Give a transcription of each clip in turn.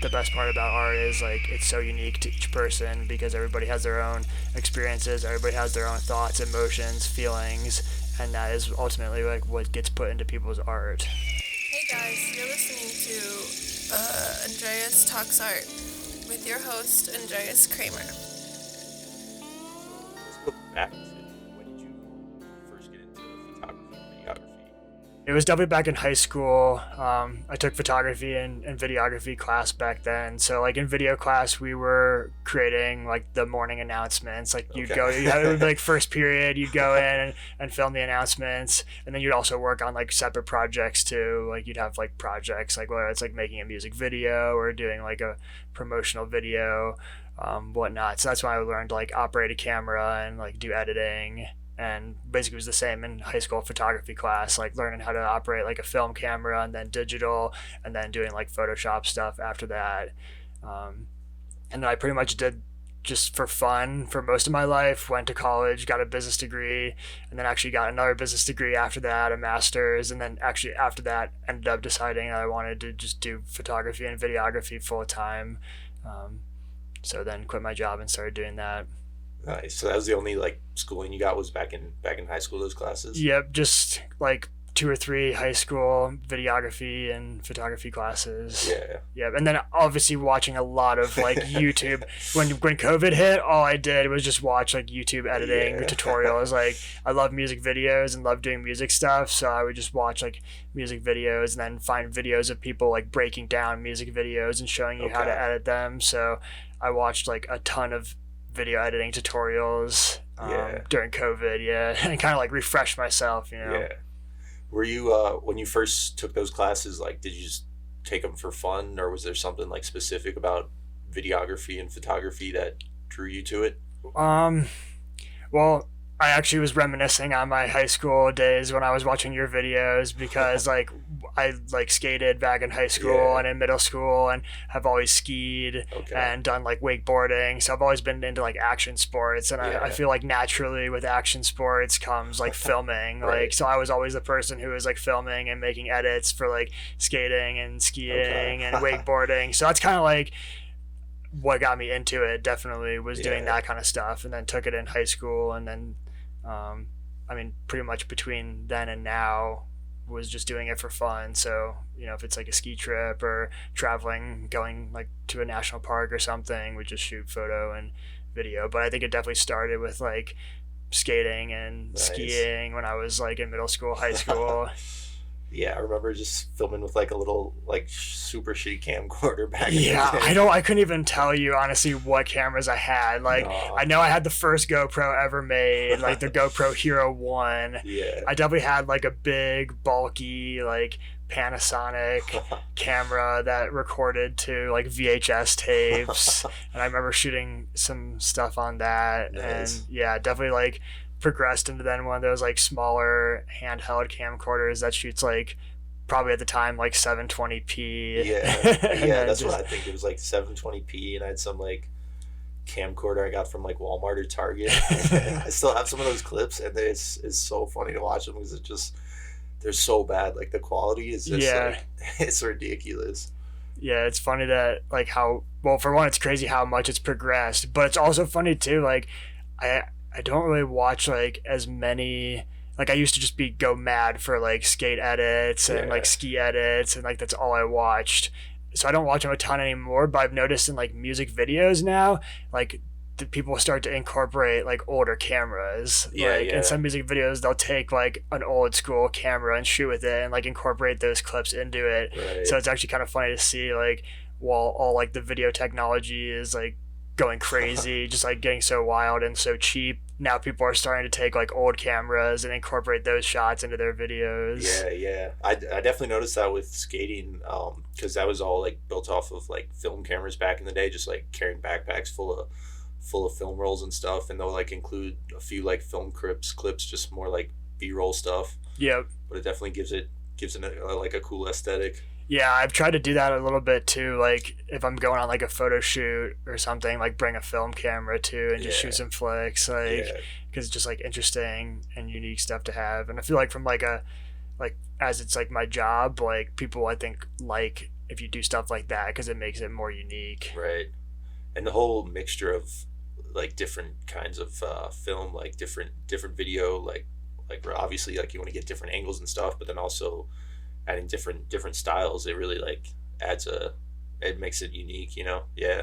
the best part about art is like it's so unique to each person because everybody has their own experiences, everybody has their own thoughts, emotions, feelings, and that is ultimately like what gets put into people's art. Hey guys, you're listening to Andreas Talks Art with your host Andreas Kramer. Let's go back to when did you first get into photography and videography? It was definitely back in high school. I took photography and videography class back then. So like in video class, we were creating like the morning announcements. Like you'd go, it would be like first period, you'd go in and film the announcements. And then you'd also work on like separate projects too. Like you'd have like projects, like whether it's like making a music video or doing like a promotional video, whatnot. So that's when I learned to like operate a camera and like do editing. And basically it was the same in high school photography class, like learning how to operate like a film camera and then digital and then doing like Photoshop stuff after that. And then I pretty much did just for fun for most of my life, went to college, got a business degree, and then actually got another business degree after that, a master's. And then actually after that ended up deciding that I wanted to just do photography and videography full time. So then quit my job and started doing that. Nice. So that was the only like schooling you got was back in high school, those classes? Yep, just like 2 or 3 high school videography and photography classes. Yeah. Yep, and then obviously watching a lot of like YouTube. When COVID hit, all I did was just watch like YouTube editing tutorials. Like I love music videos and love doing music stuff, so I would just watch like music videos and then find videos of people like breaking down music videos and showing you how to edit them. So I watched like a ton of video editing tutorials during COVID, and kind of like refresh myself, Yeah. Were you when you first took those classes, like did you just take them for fun, or was there something like specific about videography and photography that drew you to it? Well, I actually was reminiscing on my high school days when I was watching your videos because like I like skated back in high school and in middle school and have always skied and done like wakeboarding. So I've always been into like action sports, and I feel like naturally with action sports comes like filming. Like so I was always the person who was like filming and making edits for like skating and skiing and wakeboarding. So that's kind of like what got me into it, definitely was doing that kind of stuff, and then took it in high school, and then I mean pretty much between then and now was just doing it for fun. So if it's like a ski trip or traveling, going like to a national park or something, we just shoot photo and video. But I think it definitely started with like skating and skiing when I was like in middle school, high school. Yeah, I remember just filming with like a little like super shitty camcorder back in the day. I couldn't even tell you honestly what cameras I had. Like I know I had the first GoPro ever made, like the GoPro Hero 1. Yeah. I definitely had like a big bulky like Panasonic camera that recorded to like VHS tapes. And I remember shooting some stuff on that. Nice. And definitely like progressed into then one of those like smaller handheld camcorders that shoots like probably at the time like 720p. That's what I think. It was like 720p, and I had some like camcorder I got from like Walmart or Target. I still have some of those clips, and it's so funny to watch them because it just they're so bad. Like the quality is just like it's ridiculous. Yeah, it's funny that like how well, for one, it's crazy how much it's progressed, but it's also funny too, like I don't really watch like as many. Like I used to just go mad for like skate edits and like ski edits, and like that's all I watched. So I don't watch them a ton anymore, but I've noticed in like music videos now, like the people start to incorporate like older cameras. In some music videos they'll take like an old school camera and shoot with it and like incorporate those clips into it. So it's actually kind of funny to see like while all like the video technology is like going crazy, just like getting so wild and so cheap, now people are starting to take like old cameras and incorporate those shots into their videos. I definitely noticed that with skating, because that was all like built off of like film cameras back in the day, just like carrying backpacks full of film rolls and stuff, and they'll like include a few like film clips, just more like B-roll stuff. But it definitely gives it like a cool aesthetic. Yeah, I've tried to do that a little bit too. Like if I'm going on like a photo shoot or something, like bring a film camera too and just shoot some flicks, like because it's just like interesting and unique stuff to have. And I feel like from like as it's like my job, like people I think like if you do stuff like that, because it makes it more unique. Right. And the whole mixture of like different kinds of film, like different video, like obviously like you want to get different angles and stuff, but then also adding different styles, it really like it makes it unique, you know. Yeah,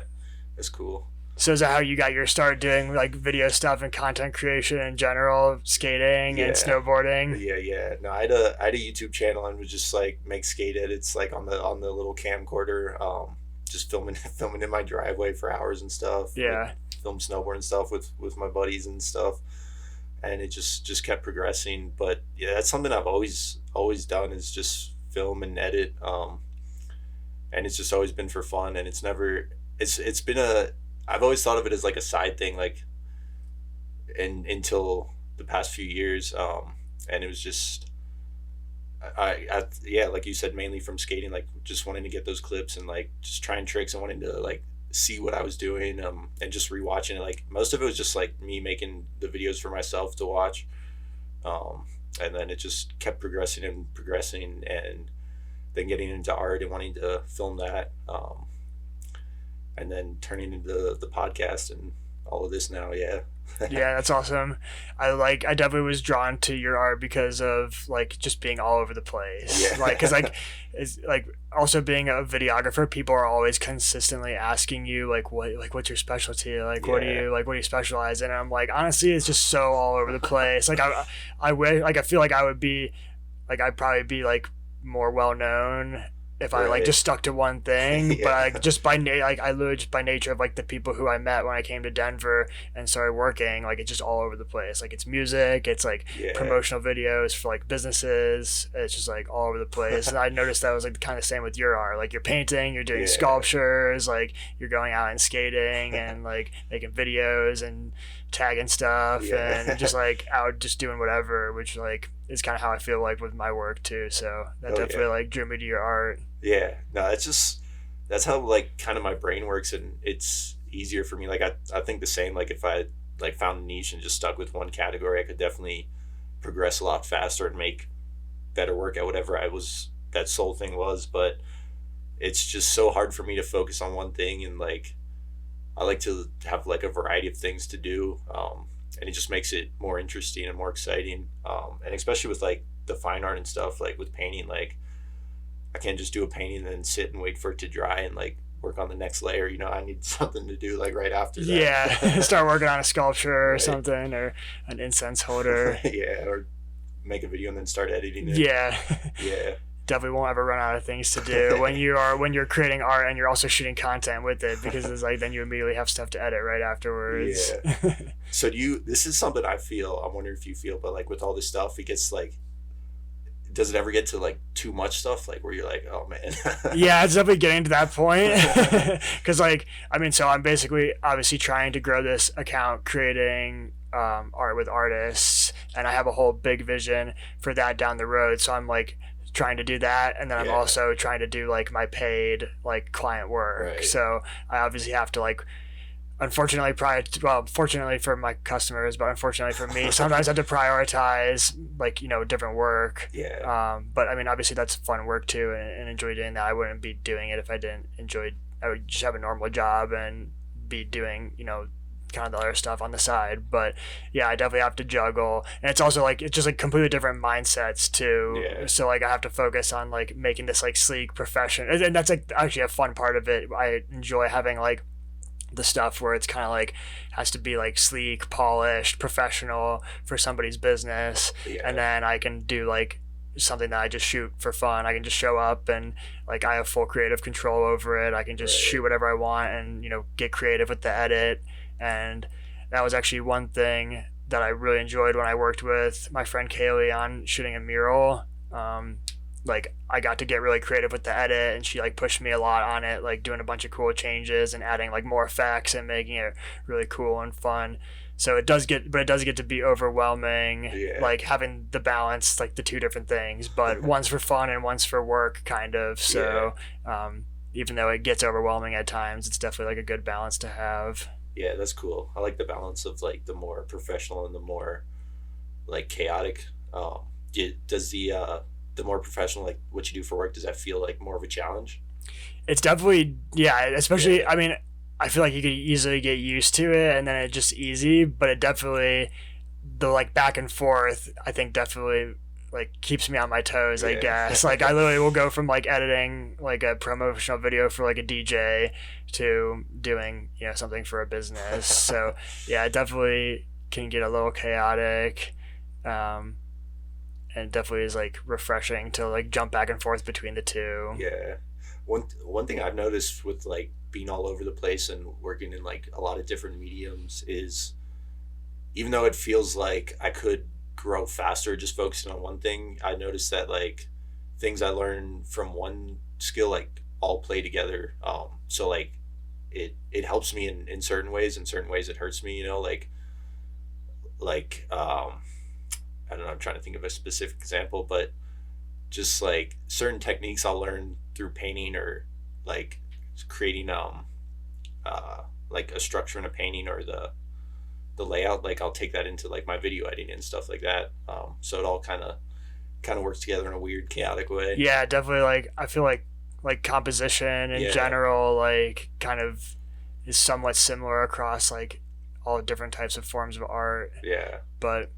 that's cool. So is that how you got your start doing like video stuff and content creation in general, skating and snowboarding? Yeah. No, I had a YouTube channel and would just like make skate edits like on the little camcorder, just filming in my driveway for hours and stuff. Yeah. Like, film snowboard and stuff with my buddies and stuff, and it just kept progressing. But yeah, that's something I've always done, is just film and edit, and it's just always been for fun, and it's been I've always thought of it as like a side thing, like until the past few years, and it was just yeah, like you said, mainly from skating, like just wanting to get those clips and like just trying tricks and wanting to like see what I was doing, and just rewatching it. Like most of it was just like me making the videos for myself to watch, and then it just kept progressing and then getting into art and wanting to film that, and then turning into the podcast and all of this now. Yeah. Yeah, that's awesome. I definitely was drawn to your art because of like just being all over the place. Yeah. Like, cause like it's like also being a videographer, people are always consistently asking you like what's your specialty? Like what do you specialize in? And I'm like, honestly, it's just so all over the place. Like I wish, like I feel like I'd probably be like more well known if I like just stuck to one thing. Yeah. But like just by I literally just by nature of like the people who I met when I came to Denver and started working, like it's just all over the place. Like it's music, it's like promotional videos for like businesses. It's just like all over the place. And I noticed that was like kind of the same with your art. Like you're painting, you're doing sculptures, like you're going out and skating and like making videos and tagging stuff and just like out just doing whatever, which like is kind of how I feel like with my work too. So that definitely like drew me to your art. Yeah, no, that's how like kind of my brain works, and it's easier for me. Like I think the same, like if I like found a niche and just stuck with one category, I could definitely progress a lot faster and make better work at whatever that sole thing was. But it's just so hard for me to focus on one thing, and like I like to have like a variety of things to do, and it just makes it more interesting and more exciting, and especially with like the fine art and stuff, like with painting, like I can't just do a painting and then sit and wait for it to dry and like work on the next layer. You know, I need something to do like right after that. Yeah, start working on a sculpture or something, or an incense holder. Yeah, or make a video and then start editing it. Yeah. Definitely won't ever run out of things to do when you're creating art and you're also shooting content with it, because it's like then you immediately have stuff to edit right afterwards. Yeah. So this is something I wonder if you feel, but like with all this stuff, it gets like, does it ever get to like too much stuff, like where you're like, oh man? Yeah, it's definitely getting to that point. Because like, I mean, so I'm basically obviously trying to grow this account, creating art with artists, and I have a whole big vision for that down the road. So I'm like trying to do that, and then I'm also trying to do like my paid like client work. Right. So I obviously have to like, fortunately for my customers, but unfortunately for me, sometimes I have to prioritize like, you know, different work. Yeah. But I mean, obviously that's fun work too, and enjoy doing that. I wouldn't be doing it if I didn't enjoy. I would just have a normal job and be doing, you know, kind of the other stuff on the side. But yeah, I definitely have to juggle, and it's also like it's just like completely different mindsets too. So like I have to focus on like making this like sleek profession, and that's like actually a fun part of it. I enjoy having like the stuff where it's kind of like has to be like sleek, polished, professional for somebody's business, and then I can do like something that I just shoot for fun. I can just show up and like I have full creative control over it. I can just shoot whatever I want and, you know, get creative with the edit. And that was actually one thing that I really enjoyed when I worked with my friend Kaylee on shooting a mural. Like I got to get really creative with the edit, and she like pushed me a lot on it, like doing a bunch of cool changes and adding like more effects and making it really cool and fun. So it does get to be overwhelming, like having the balance, like the two different things, but one's for fun and one's for work kind of. So even though it gets overwhelming at times, it's definitely like a good balance to have. Yeah, that's cool. I like the balance of like the more professional and the more like chaotic. Does the more professional, like what you do for work, does that feel like more of a challenge? It's definitely, yeah, especially, I mean, I feel like you could easily get used to it and then it's just easy, but it definitely, the like back and forth, I think definitely like keeps me on my toes, I guess. Like I literally will go from like editing like a promotional video for like a DJ to doing, something for a business. So yeah, it definitely can get a little chaotic. And it definitely is like refreshing to like jump back and forth between the two. Yeah. One thing I've noticed with like being all over the place and working in like a lot of different mediums is, even though it feels like I could grow faster just focusing on one thing, I noticed that like things I learn from one skill like all play together. So like it helps me in certain ways. In certain ways it hurts me, like I don't know, I'm trying to think of a specific example, but just like certain techniques I'll learn through painting or like creating like a structure in a painting or the layout, like I'll take that into like my video editing and stuff like that. So it all kind of works together in a weird chaotic way. Yeah, definitely. Like I feel like composition in general like kind of is somewhat similar across like all different types of forms of art. Yeah. But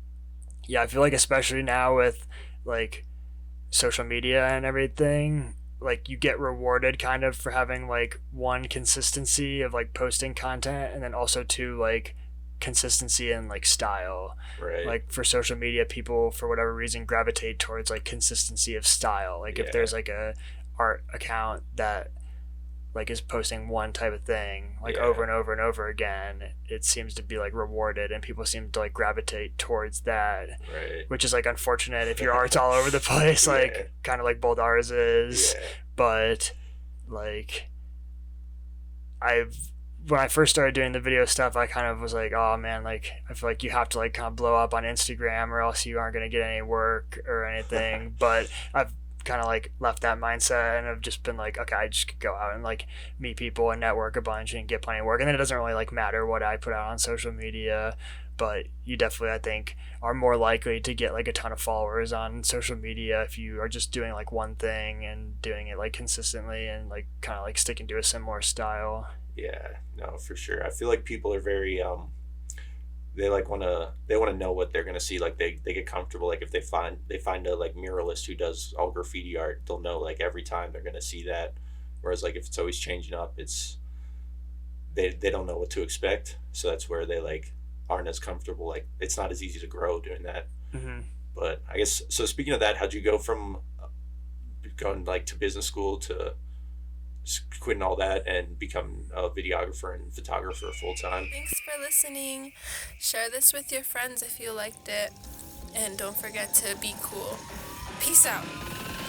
yeah, I feel like especially now with like social media and everything, like you get rewarded kind of for having like one, consistency of like posting content, and then also two, like consistency in like style. Right. Like for social media, people for whatever reason gravitate towards like consistency of style. Like if there's like a art account that like is posting one type of thing like over and over and over again, it seems to be like rewarded and people seem to like gravitate towards that. Right. Which is like unfortunate if your art's all over the place, like kind of like both ours is. But like when I first started doing the video stuff, I kind of was like, oh man, like I feel like you have to like kind of blow up on Instagram or else you aren't going to get any work or anything. But I've kind of like left that mindset and I've just been like, okay, I just could go out and like meet people and network a bunch and get plenty of work, and then it doesn't really like matter what I put out on social media. But you definitely, I think, are more likely to get like a ton of followers on social media if you are just doing like one thing and doing it like consistently and like kind of like sticking to a similar style. Yeah, no, for sure. I feel like people are very they want to know what they're gonna see. Like they get comfortable. Like if they find a like muralist who does all graffiti art, they'll know like every time they're gonna see that. Whereas like if it's always changing up, it's they don't know what to expect. So that's where they like aren't as comfortable. Like it's not as easy to grow doing that. Mm-hmm. But I guess so. Speaking of that, how'd you go from going like to business school to quitting all that and become a videographer and photographer full time? Thanks for listening. Share this with your friends if you liked it. And don't forget to be cool. Peace out.